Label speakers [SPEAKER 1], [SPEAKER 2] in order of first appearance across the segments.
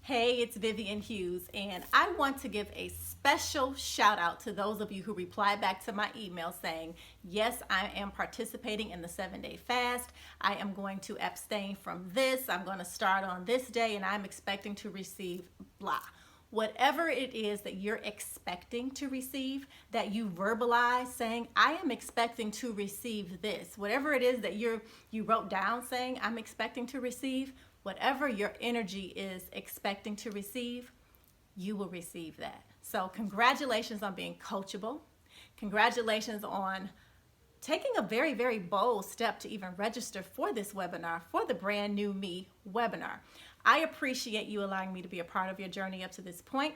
[SPEAKER 1] Hey, it's Vivian Hughes, and I want to give a special shout out to those of you who replied back to my email saying, yes, I am participating in the 7-day fast. I am going to abstain from this. I'm going to start on this day, and I'm expecting to receive blah. Whatever it is that you're expecting to receive, that you verbalize saying, I am expecting to receive this. Whatever it is that you wrote down saying, I'm expecting to receive, whatever your energy is expecting to receive, you will receive that. So congratulations on being coachable. Congratulations on taking a very, very bold step to even register for this webinar, for the Brand New Me webinar. I appreciate you allowing me to be a part of your journey up to this point.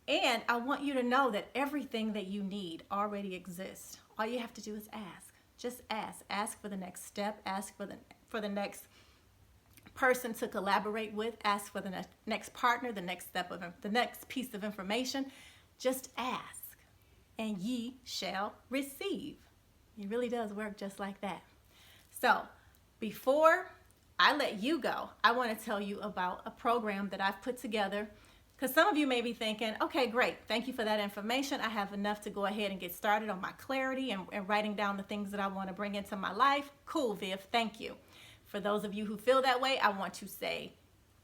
[SPEAKER 1] And I want you to know that everything that you need already exists. All you have to do is ask. Just ask. Ask for the next step. Ask for the next person to collaborate with. Ask for the next partner, the next piece of information. Just ask, and ye shall receive. It really does work just like that. So before I let you go, I want to tell you about a program that I've put together, because some of you may be thinking, okay, great, thank you for that information. I have enough to go ahead and get started on my clarity and writing down the things that I want to bring into my life. Cool, Viv, thank you. For those of you who feel that way, I want to say,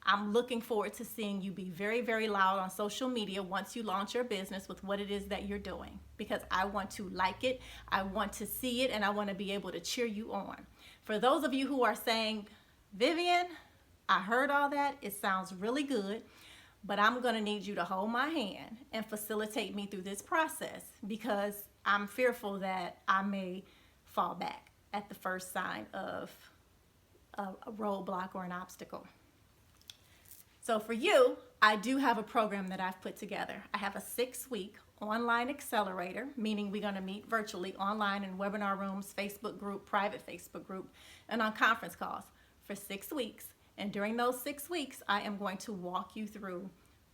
[SPEAKER 1] I'm looking forward to seeing you be very, very loud on social media once you launch your business with what it is that you're doing, because I want to like it, I want to see it, and I want to be able to cheer you on. For those of you who are saying, Vivian, I heard all that, it sounds really good, but I'm going to need you to hold my hand and facilitate me through this process, because I'm fearful that I may fall back at the first sign of a roadblock or an obstacle. So for you, I do have a program that I've put together. I have a 6-week online accelerator, meaning we're going to meet virtually online in webinar rooms, Facebook group, private Facebook group, and on conference calls for 6 weeks. And during those 6 weeks, I am going to walk you through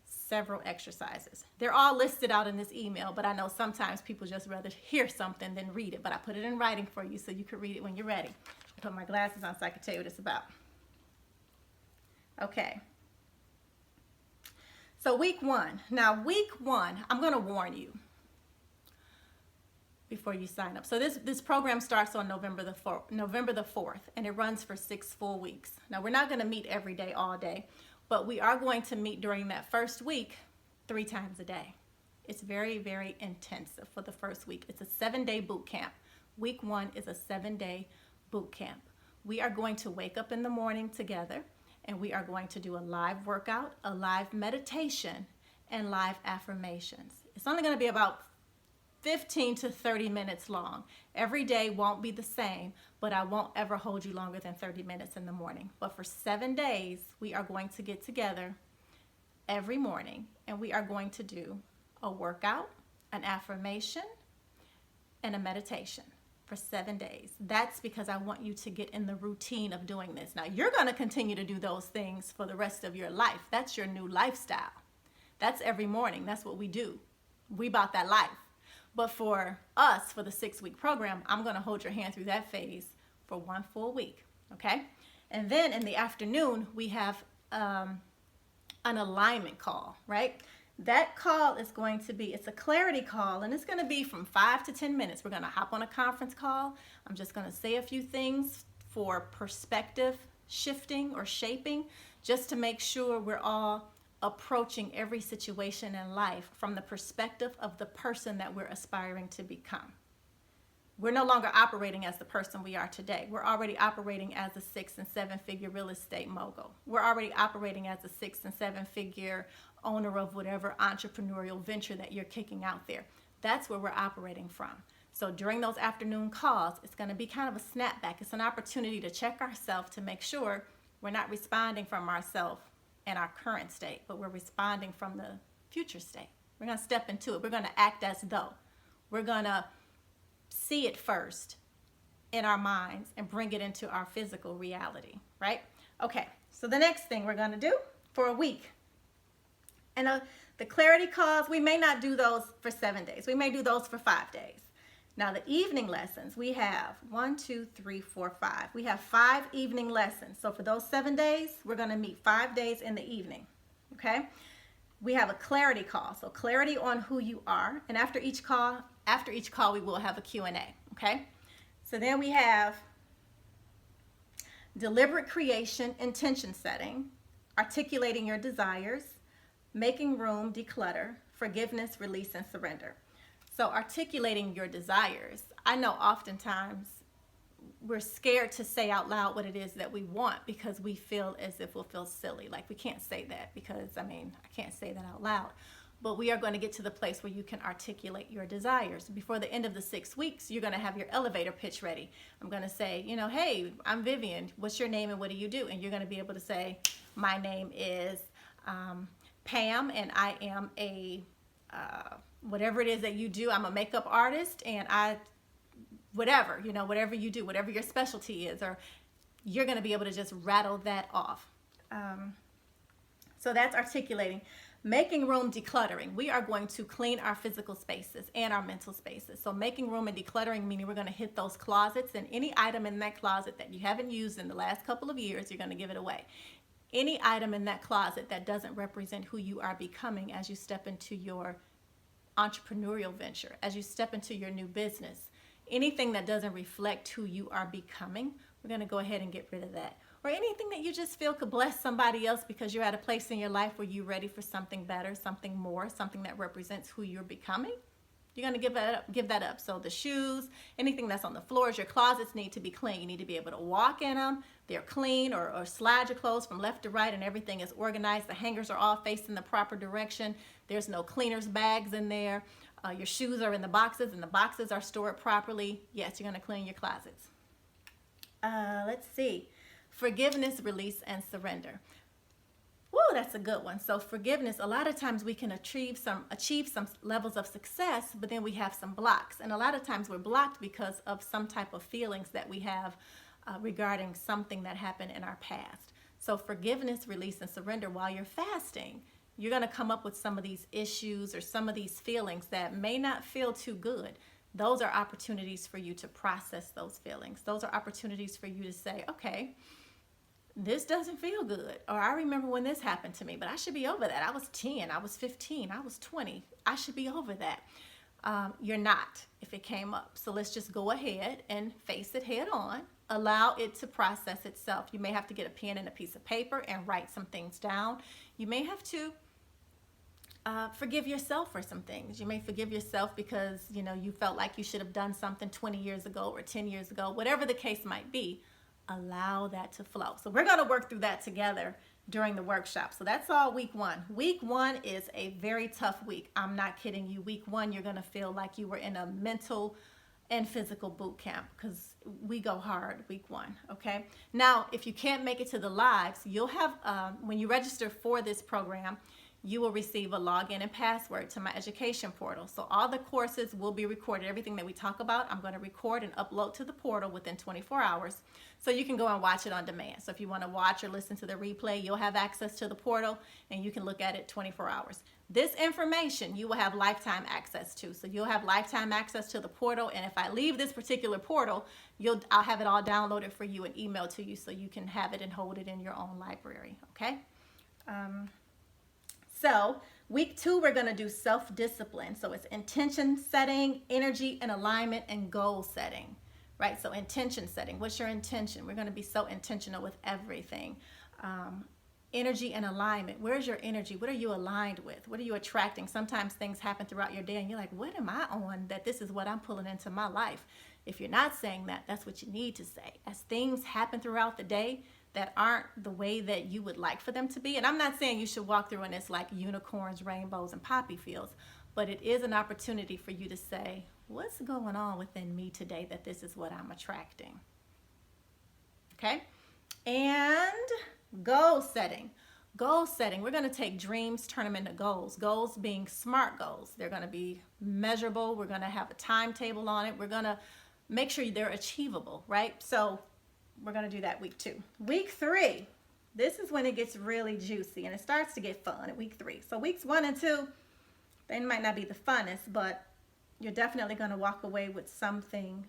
[SPEAKER 1] several exercises. They're all listed out in this email, but I know sometimes people just rather hear something than read it, but I put it in writing for you so you can read it when you're ready. I put my glasses on so I can tell you what it's about. Okay. So week one. Now week one, I'm going to warn you before you sign up. So this program starts on November the 4th, and it runs for 6 full weeks. Now we're not going to meet every day, all day, but we are going to meet during that first week 3 times a day. It's very, very intensive for the first week. It's a 7-day boot camp. Week 1 is a 7-day boot camp. We are going to wake up in the morning together, and we are going to do a live workout, a live meditation, and live affirmations. It's only going to be about 15 to 30 minutes long. Every day won't be the same, but I won't ever hold you longer than 30 minutes in the morning. But for 7 days, we are going to get together every morning, and we are going to do a workout, an affirmation, and a meditation for 7 days. That's because I want you to get in the routine of doing this. Now, you're going to continue to do those things for the rest of your life. That's your new lifestyle. That's every morning. That's what we do. We bought that life. But for us, for the 6-week program, I'm going to hold your hand through that phase for 1 full week. Okay? And then in the afternoon, we have an alignment call, right? That call is going to be, it's a clarity call, and it's going to be from 5 to 10 minutes. We're going to hop on a conference call. I'm just going to say a few things for perspective shifting or shaping, just to make sure we're all approaching every situation in life from the perspective of the person that we're aspiring to become. We're no longer operating as the person we are today. We're already operating as a 6- and 7-figure real estate mogul. We're already operating as a 6- and 7-figure owner of whatever entrepreneurial venture that you're kicking out there. That's where we're operating from. So during those afternoon calls, it's going to be kind of a snapback. It's an opportunity to check ourselves to make sure we're not responding from ourselves in our current state, but we're responding from the future state. We're going to step into it. We're going to act as though. We're going to see it first in our minds and bring it into our physical reality, right? Okay, so the next thing we're going to do for a week, and the clarity calls, we may not do those for 7 days. We may do those for 5 days. Now the evening lessons, we have 1, 2, 3, 4, 5. We have 5 evening lessons. So for those 7 days, we're going to meet 5 days in the evening. okay? We have a clarity call, so clarity on who you are. And after each call, we will have a Q&A, okay? So then we have deliberate creation, intention setting, articulating your desires, making room, declutter, forgiveness, release, and surrender. So articulating your desires. I know oftentimes we're scared to say out loud what it is that we want because we feel as if we'll feel silly. Like we can't say that because, I can't say that out loud. But we are going to get to the place where you can articulate your desires. Before the end of the 6 weeks, you're going to have your elevator pitch ready. I'm going to say, hey, I'm Vivian. What's your name and what do you do? And you're going to be able to say, my name is Pam, and I am a, whatever it is that you do, I'm a makeup artist, and whatever you do, whatever your specialty is, or you're going to be able to just rattle that off. So that's articulating. Making room, decluttering. We are going to clean our physical spaces and our mental spaces. So making room and decluttering, meaning we're going to hit those closets, and any item in that closet that you haven't used in the last couple of years, you're going to give it away. Any item in that closet that doesn't represent who you are becoming as you step into your entrepreneurial venture, as you step into your new business, anything that doesn't reflect who you are becoming, we're going to go ahead and get rid of that. Or anything that you just feel could bless somebody else because you're at a place in your life where you're ready for something better, something more, something that represents who you're becoming. You're going to give that up. So the shoes, anything that's on the floors, your closets need to be clean. You need to be able to walk in them. They're clean, or slide your clothes from left to right and everything is organized. The hangers are all facing the proper direction. There's no cleaner's bags in there. Your shoes are in the boxes and the boxes are stored properly. Yes, you're going to clean your closets. Let's see. Forgiveness, release, and surrender. Woo, that's a good one. So forgiveness, a lot of times we can achieve some levels of success, but then we have some blocks. And a lot of times we're blocked because of some type of feelings that we have regarding something that happened in our past. So forgiveness, release, and surrender. While you're fasting, you're going to come up with some of these issues or some of these feelings that may not feel too good. Those are opportunities for you to process those feelings. Those are opportunities for you to say, okay, this doesn't feel good. Or I remember when this happened to me, but I should be over that. I was 10, I was 15, I was 20. I should be over that. You're not if it came up. So let's just go ahead and face it head on. Allow it to process itself. You may have to get a pen and a piece of paper and write some things down. You may have to forgive yourself for some things. You may forgive yourself because, you felt like you should have done something 20 years ago or 10 years ago, whatever the case might be. Allow that to flow. So we're going to work through that together during the workshop. So that's all week one. Week one is a very tough week. I'm not kidding you. Week one, you're going to feel like you were in a mental and physical boot camp because we go hard week one. Okay. Now, if you can't make it to the lives, you'll have, when you register for this program, you will receive a login and password to my education portal. So all the courses will be recorded. Everything that we talk about, I'm going to record and upload to the portal within 24 hours. So you can go and watch it on demand. So if you want to watch or listen to the replay, you'll have access to the portal and you can look at it 24 hours. This information you will have lifetime access to. So you'll have lifetime access to the portal. And if I leave this particular portal, I'll have it all downloaded for you and emailed to you so you can have it and hold it in your own library. Okay. So week two, we're going to do self-discipline. So it's intention setting, energy and alignment, and goal setting, right? So intention setting. What's your intention? We're going to be so intentional with everything. Energy and alignment. Where's your energy? What are you aligned with? What are you attracting? Sometimes things happen throughout your day and you're like, what am I on that this is what I'm pulling into my life? If you're not saying that, that's what you need to say. As things happen throughout the day that aren't the way that you would like for them to be. And I'm not saying you should walk through and it's like unicorns, rainbows, and poppy fields, but it is an opportunity for you to say, what's going on within me today that this is what I'm attracting? Okay? And goal setting. Goal setting. We're going to take dreams, turn them into goals. Goals being SMART goals. They're going to be measurable. We're going to have a timetable on it. We're going to make sure they're achievable, right? So we're going to do that week two. Week three, this is when it gets really juicy and it starts to get fun at week three. So weeks 1 and 2, they might not be the funnest, but you're definitely going to walk away with something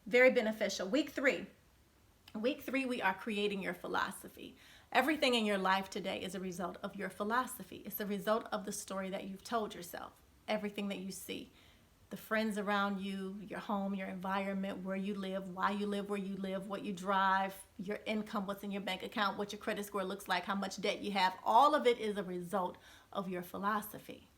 [SPEAKER 1] very beneficial. Week three, we are creating your philosophy. Everything in your life today is a result of your philosophy. It's a result of the story that you've told yourself. Everything that you see, the friends around you, your home, your environment, where you live, why you live where you live, what you drive, your income, what's in your bank account, what your credit score looks like, how much debt you have. All of it is a result of your philosophy.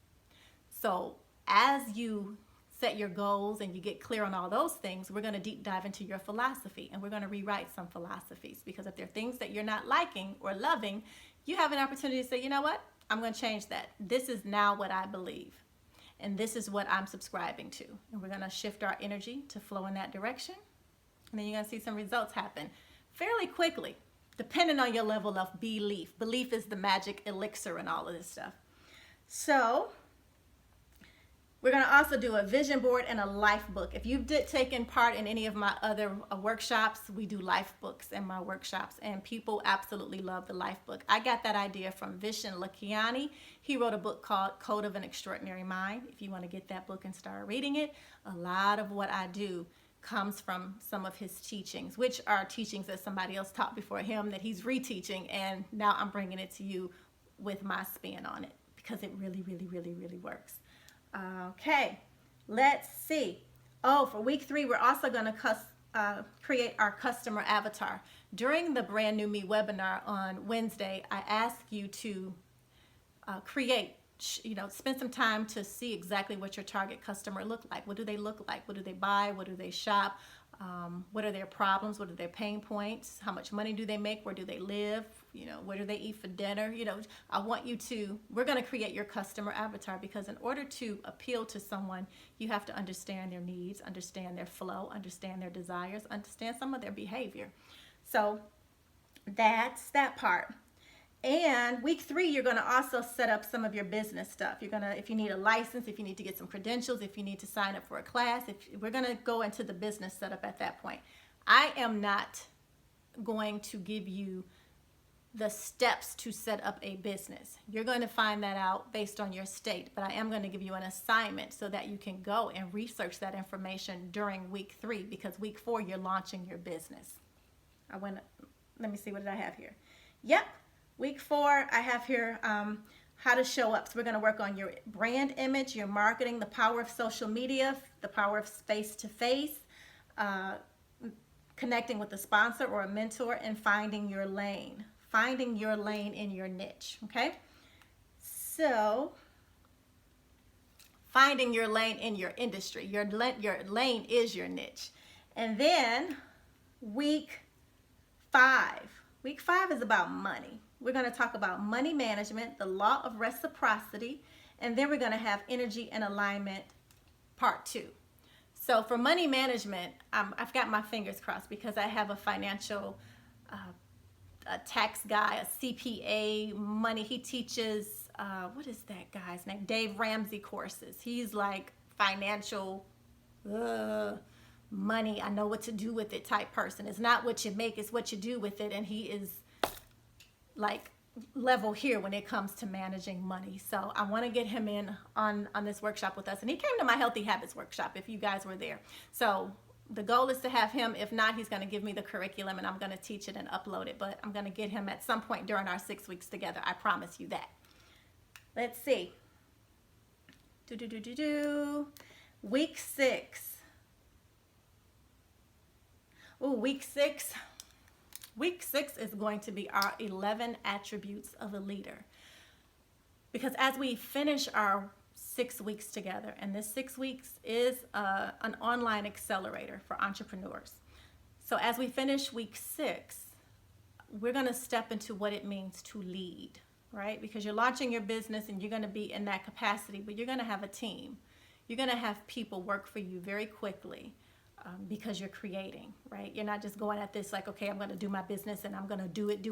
[SPEAKER 1] So as you set your goals and you get clear on all those things, we're going to deep dive into your philosophy, and we're going to rewrite some philosophies, because if there are things that you're not liking or loving, you have an opportunity to say, you know what, I'm going to change that. This is now what I believe, and this is what I'm subscribing to, and we're going to shift our energy to flow in that direction, and then you're going to see some results happen fairly quickly, depending on your level of belief. Belief is the magic elixir and all of this stuff. So we're going to also do a vision board and a life book. If you've taken part in any of my other workshops, we do life books in my workshops, and people absolutely love the life book. I got that idea from Vishen Lakhiani. He wrote a book called Code of an Extraordinary Mind. If you want to get that book and start reading it, a lot of what I do comes from some of his teachings, which are teachings that somebody else taught before him that he's reteaching, and now I'm bringing it to you with my spin on it, because it really, really, really, really works. Okay, let's see. Oh, for week 3, we're also going to create our customer avatar. During the Brand New Me webinar on Wednesday, I asked you to spend some time to see exactly what your target customer look like. What do they look like? What do they buy? What do they shop? What are their problems? What are their pain points? How much money do they make? Where do they live? Where do they eat for dinner? We're going to create your customer avatar, because in order to appeal to someone, you have to understand their needs, understand their flow, understand their desires, understand some of their behavior. So that's that part. And week 3, you're going to also set up some of your business stuff. If you need a license, if you need to get some credentials, if you need to sign up for a class, we're going to go into the business setup at that point. I am not going to give you the steps to set up a business. You're going to find that out based on your state, but I am going to give you an assignment so that you can go and research that information during week 3, because week 4, you're launching your business. Let me see, what did I have here? Yep. Week 4, I have here how to show up. So we're going to work on your brand image, your marketing, the power of social media, the power of face-to-face, connecting with a sponsor or a mentor, and finding your lane. Finding your lane in your niche, okay? So finding your lane in your industry. Your lane is your niche. And then week 5. Week 5 is about money. We're going to talk about money management, the law of reciprocity, and then we're going to have energy and alignment part 2. So for money management, I've got my fingers crossed, because I have a financial a tax guy, a CPA, money. He teaches, what is that guy's name? Dave Ramsey courses. He's like financial money, I know what to do with it type person. It's not what you make, it's what you do with it. And he is like level here when it comes to managing money. So I want to get him in on this workshop with us. And he came to my Healthy Habits workshop, if you guys were there. So the goal is to have him. If not, he's going to give me the curriculum and I'm going to teach it and upload it. But I'm going to get him at some point during our 6 weeks together. I promise you that. Let's see. Week 6. Ooh, week 6. Week 6 is going to be our 11 attributes of a leader. Because as we finish our 6 weeks together, and this 6 weeks is an online accelerator for entrepreneurs. So as we finish week 6, we're going to step into what it means to lead, right? Because you're launching your business and you're going to be in that capacity, but you're going to have a team. You're going to have people work for you very quickly. Because you're creating, right? You're not just going at this like, okay, I'm going to do my business and I'm going to do it.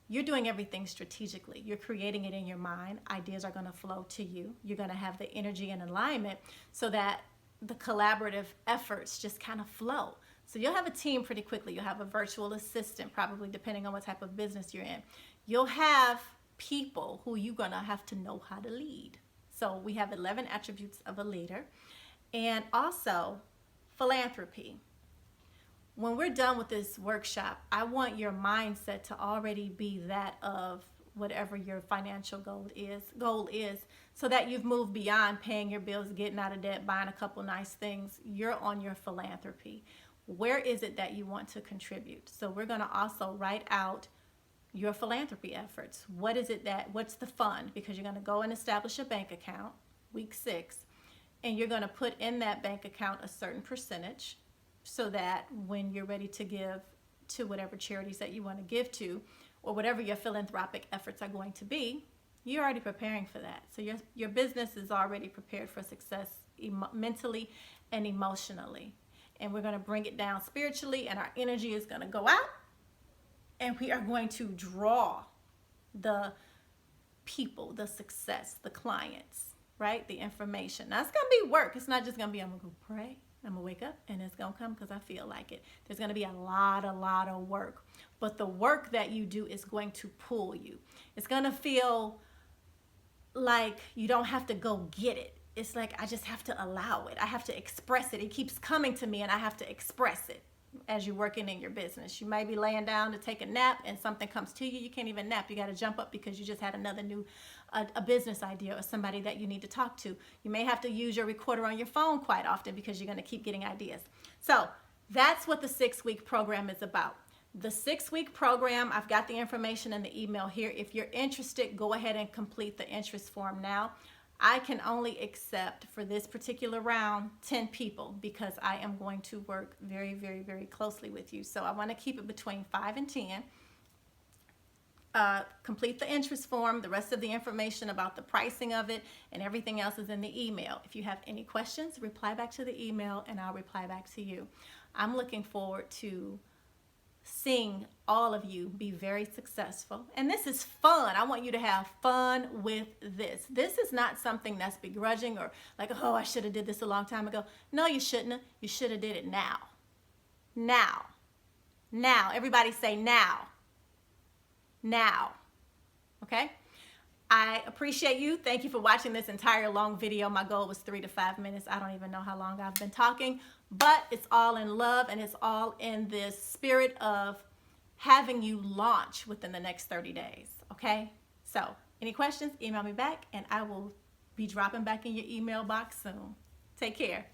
[SPEAKER 1] You're doing everything strategically. You're creating it in your mind. Ideas are going to flow to you. You're going to have the energy and alignment so that the collaborative efforts just kind of flow. So you'll have a team pretty quickly. You'll have a virtual assistant, probably depending on what type of business you're in. You'll have people who you're going to have to know how to lead. So we have 11 attributes of a leader. And also, philanthropy. when we're done with this workshop, I want your mindset to already be that of whatever your financial goal is, so that you've moved beyond paying your bills, getting out of debt, buying a couple nice things. You're on your philanthropy. Where is it that you want to contribute? So we're going to also write out your philanthropy efforts. What's the fund? Because you're going to go and establish a bank account week 6, and you're going to put in that bank account a certain percentage, so that when you're ready to give to whatever charities that you want to give to, or whatever your philanthropic efforts are going to be, you're already preparing for that. So your business is already prepared for success mentally and emotionally. And we're going to bring it down spiritually, and our energy is going to go out, and we are going to draw the people, the success, the clients, right? The information. Now, it's going to be work. It's not just going to be, I'm going to go pray, I'm going to wake up, and it's going to come because I feel like it. There's going to be a lot of work. But the work that you do is going to pull you. It's going to feel like you don't have to go get it. It's like, I just have to allow it. I have to express it. It keeps coming to me, and I have to express it. As you're working in your business, you may be laying down to take a nap, and something comes to you. You can't even nap. You got to jump up because you just had another new a business idea, or somebody that you need to talk to. You may have to use your recorder on your phone quite often because you're going to keep getting ideas. So that's what the 6-week program is about. The 6-week program, I've got the information in the email here. If you're interested, go ahead and complete the interest form now. I can only accept for this particular round 10 people, because I am going to work very, very, very closely with you. So I want to keep it between 5 and 10. Complete the interest form. The rest of the information about the pricing of it and everything else is in the email. If you have any questions, reply back to the email, and I'll reply back to you. I'm looking forward to seeing all of you be very successful. And this is fun. I want you to have fun with this. This is not something that's begrudging or like, oh, I should have did this a long time ago. No, you shouldn't have. You should have did it now. Now. Now. Everybody say now. Now. Okay? I appreciate you. Thank you for watching this entire long video. My goal was 3 to 5 minutes. I don't even know how long I've been talking, but it's all in love, and it's all in this spirit of having you launch within the next 30 days. Okay? So, any questions, email me back, and I will be dropping back in your email box soon. Take care.